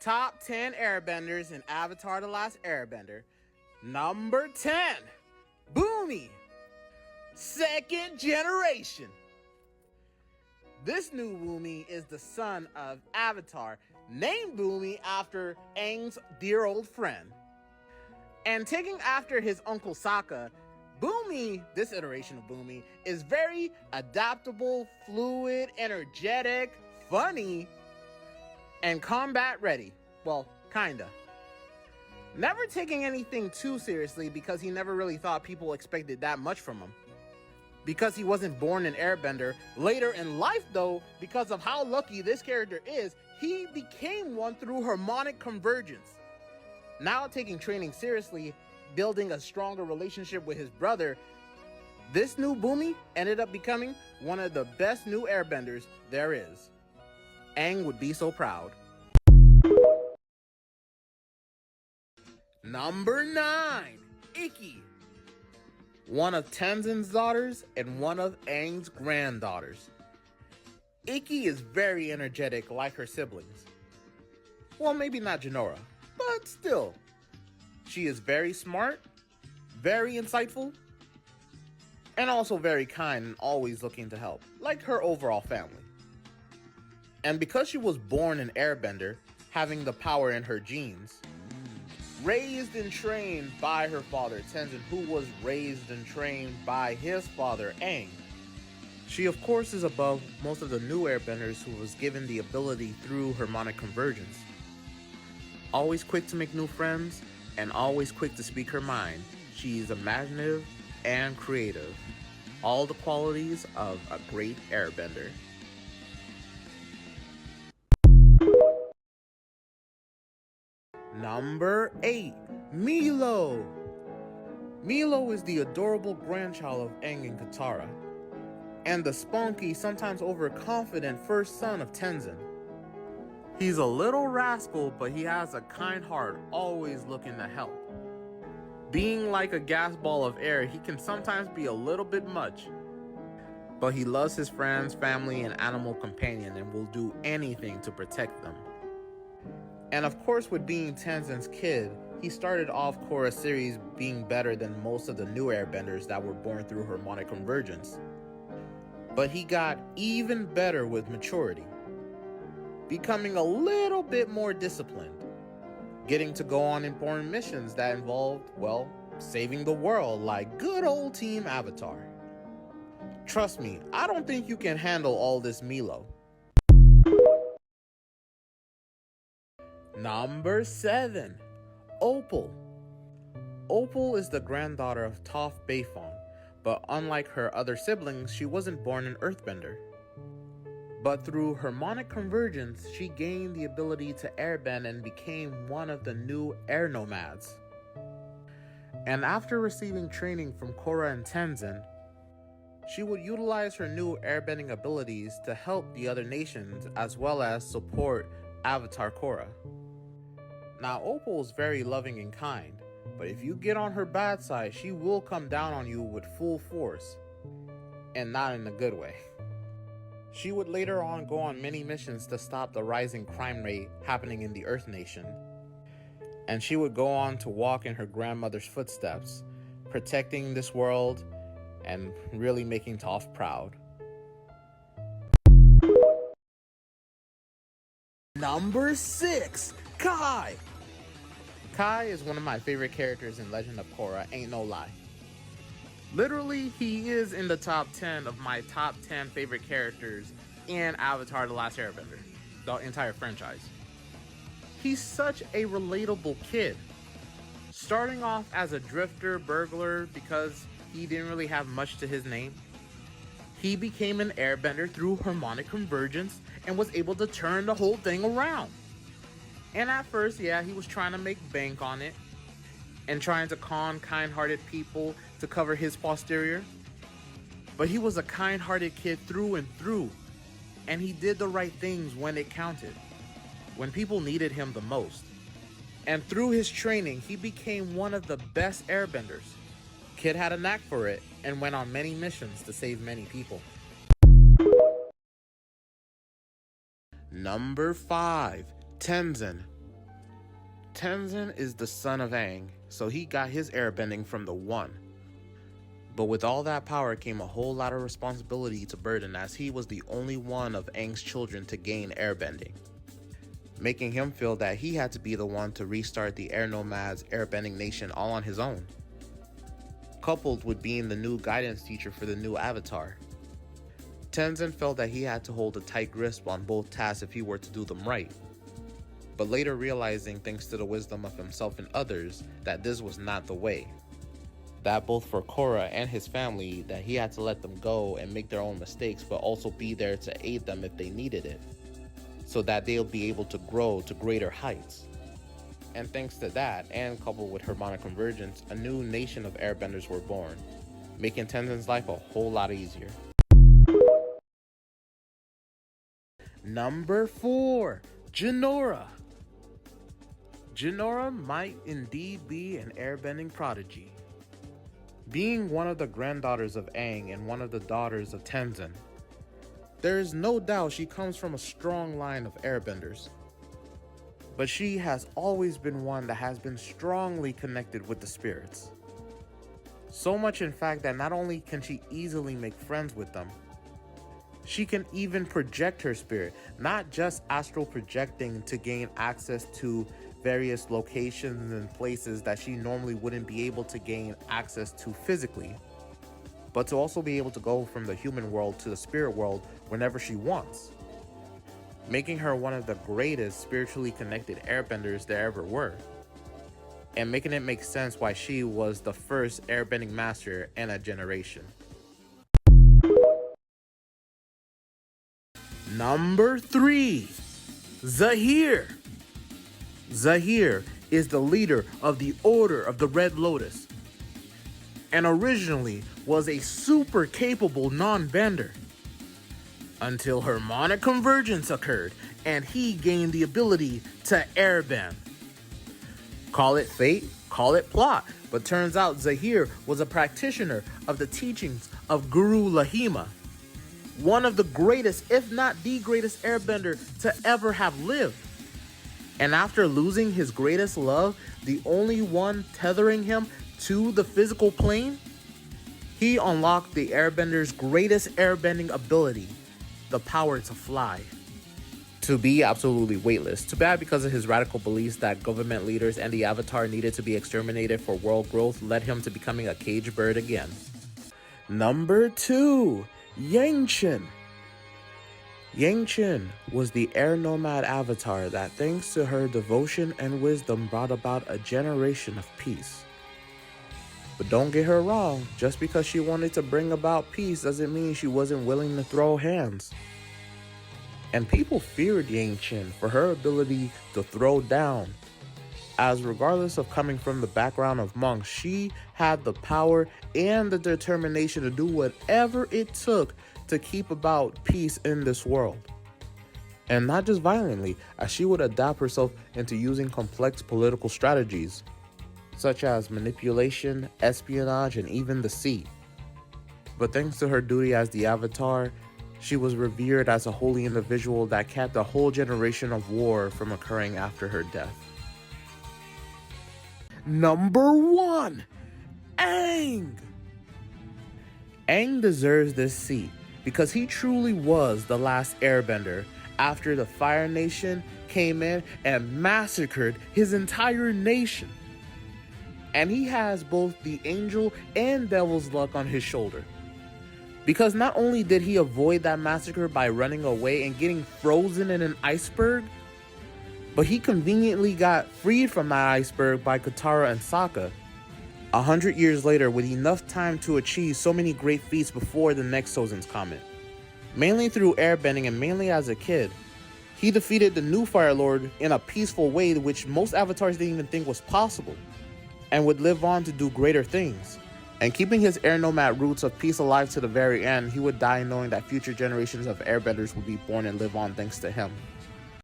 top 10 airbenders in Avatar: The Last Airbender. Number 10, Bumi, second generation. This new Bumi is the son of Avatar, named Bumi after Aang's dear old friend. And taking after his uncle Sokka, Bumi, this iteration of Bumi, is very adaptable, fluid, energetic, funny, and combat ready. Well, kinda. Never taking anything too seriously because he never really thought people expected that much from him. Because he wasn't born an airbender, later in life though, because of how lucky this character is, he became one through harmonic convergence. Now taking training seriously, building a stronger relationship with his brother, this new Bumi ended up becoming one of the best new airbenders there is. Aang would be so proud. Number 9, Ikki. One of Tenzin's daughters and one of Aang's granddaughters. Ikki is very energetic like her siblings. Well, maybe not Jinora, but still. She is very smart, very insightful, and also very kind and always looking to help, like her overall family. And because she was born an airbender, having the power in her genes, raised and trained by her father Tenzin, who was raised and trained by his father Aang, she of course is above most of the new airbenders who was given the ability through harmonic convergence. Always quick to make new friends and always quick to speak her mind, she is imaginative and creative, all the qualities of a great airbender. Number 8, Meelo. Meelo is the adorable grandchild of Aang and Katara, and the spunky, sometimes overconfident first son of Tenzin. He's a little rascal, but he has a kind heart, always looking to help. Being like a gas ball of air, he can sometimes be a little bit much, but he loves his friends, family, and animal companion and will do anything to protect them. And of course, with being Tenzin's kid, he started off Korra's series being better than most of the new airbenders that were born through harmonic convergence. But he got even better with maturity, becoming a little bit more disciplined, getting to go on important missions that involved, well, saving the world like good old Team Avatar. Trust me, I don't think you can handle all this, Meelo. Number 7, Opal. Opal is the granddaughter of Toph Beifong, but unlike her other siblings, she wasn't born an earthbender. But through harmonic convergence, she gained the ability to airbend and became one of the new air nomads. And after receiving training from Korra and Tenzin, she would utilize her new airbending abilities to help the other nations as well as support Avatar Korra. Now, Opal is very loving and kind, but if you get on her bad side, she will come down on you with full force, and not in a good way. She would later on go on many missions to stop the rising crime rate happening in the Earth Nation, and she would go on to walk in her grandmother's footsteps, protecting this world and really making Toph proud. Number 6, Kai. Kai is one of my favorite characters in Legend of Korra, ain't no lie. Literally, he is in the top 10 of my top 10 favorite characters in Avatar: The Last Airbender, the entire franchise. He's such a relatable kid. Starting off as a drifter, burglar, because he didn't really have much to his name, he became an airbender through harmonic convergence and was able to turn the whole thing around. And at first, yeah, he was trying to make bank on it and trying to con kind-hearted people to cover his posterior. But he was a kind-hearted kid through and through, and he did the right things when it counted, when people needed him the most. And through his training, he became one of the best airbenders. Kid had a knack for it and went on many missions to save many people. Number 5, Tenzin. Tenzin is the son of Aang, so he got his airbending from the One. But with all that power came a whole lot of responsibility to burden, as he was the only one of Aang's children to gain airbending, making him feel that he had to be the one to restart the Air Nomads Airbending Nation all on his own, coupled with being the new guidance teacher for the new avatar. Tenzin felt that he had to hold a tight grasp on both tasks if he were to do them right, but later realizing, thanks to the wisdom of himself and others, that this was not the way. That both for Korra and his family, that he had to let them go and make their own mistakes, but also be there to aid them if they needed it, so that they'll be able to grow to greater heights. And thanks to that, and coupled with harmonic convergence, a new nation of airbenders were born, making Tenzin's life a whole lot easier. Number 4, Jinora. Jinora might indeed be an airbending prodigy. Being one of the granddaughters of Aang and one of the daughters of Tenzin, there is no doubt she comes from a strong line of airbenders. But she has always been one that has been strongly connected with the spirits. So much in fact that not only can she easily make friends with them, she can even project her spirit, not just astral projecting to gain access to various locations and places that she normally wouldn't be able to gain access to physically, but to also be able to go from the human world to the spirit world whenever she wants, making her one of the greatest spiritually connected airbenders there ever were, and making it make sense why she was the first airbending master in a generation. Number 3, Zaheer. Zaheer is the leader of the Order of the Red Lotus, and originally was a super capable non-bender, until harmonic convergence occurred and he gained the ability to airbend. Call it fate, call it plot, but turns out Zaheer was a practitioner of the teachings of Guru Lahima, one of the greatest, if not the greatest airbender to ever have lived. And after losing his greatest love, the only one tethering him to the physical plane, he unlocked the airbender's greatest airbending ability, the power to fly. To be absolutely weightless. Too bad, because of his radical beliefs that government leaders and the Avatar needed to be exterminated for world growth, led him to becoming a cage bird again. Number 2, Yangchen. Yangchen was the air nomad avatar that, thanks to her devotion and wisdom, brought about a generation of peace. But don't get her wrong, just because she wanted to bring about peace doesn't mean she wasn't willing to throw hands. And people feared Yangchen for her ability to throw down, as regardless of coming from the background of monks, she had the power and the determination to do whatever it took to keep about peace in this world. And not just violently, as she would adapt herself into using complex political strategies, such as manipulation, espionage, and even deceit. But thanks to her duty as the Avatar, she was revered as a holy individual that kept a whole generation of war from occurring after her death. Number 1, Aang. Aang deserves this seat because he truly was the last airbender after the Fire Nation came in and massacred his entire nation. And he has both the angel and devil's luck on his shoulder, because not only did he avoid that massacre by running away and getting frozen in an iceberg, but he conveniently got freed from that iceberg by Katara and Sokka 100 years later, with enough time to achieve so many great feats before the next Sozin's Comet. Mainly through airbending and mainly as a kid, he defeated the new Fire Lord in a peaceful way, which most avatars didn't even think was possible, and would live on to do greater things. And keeping his air nomad roots of peace alive to the very end, he would die knowing that future generations of airbenders would be born and live on thanks to him.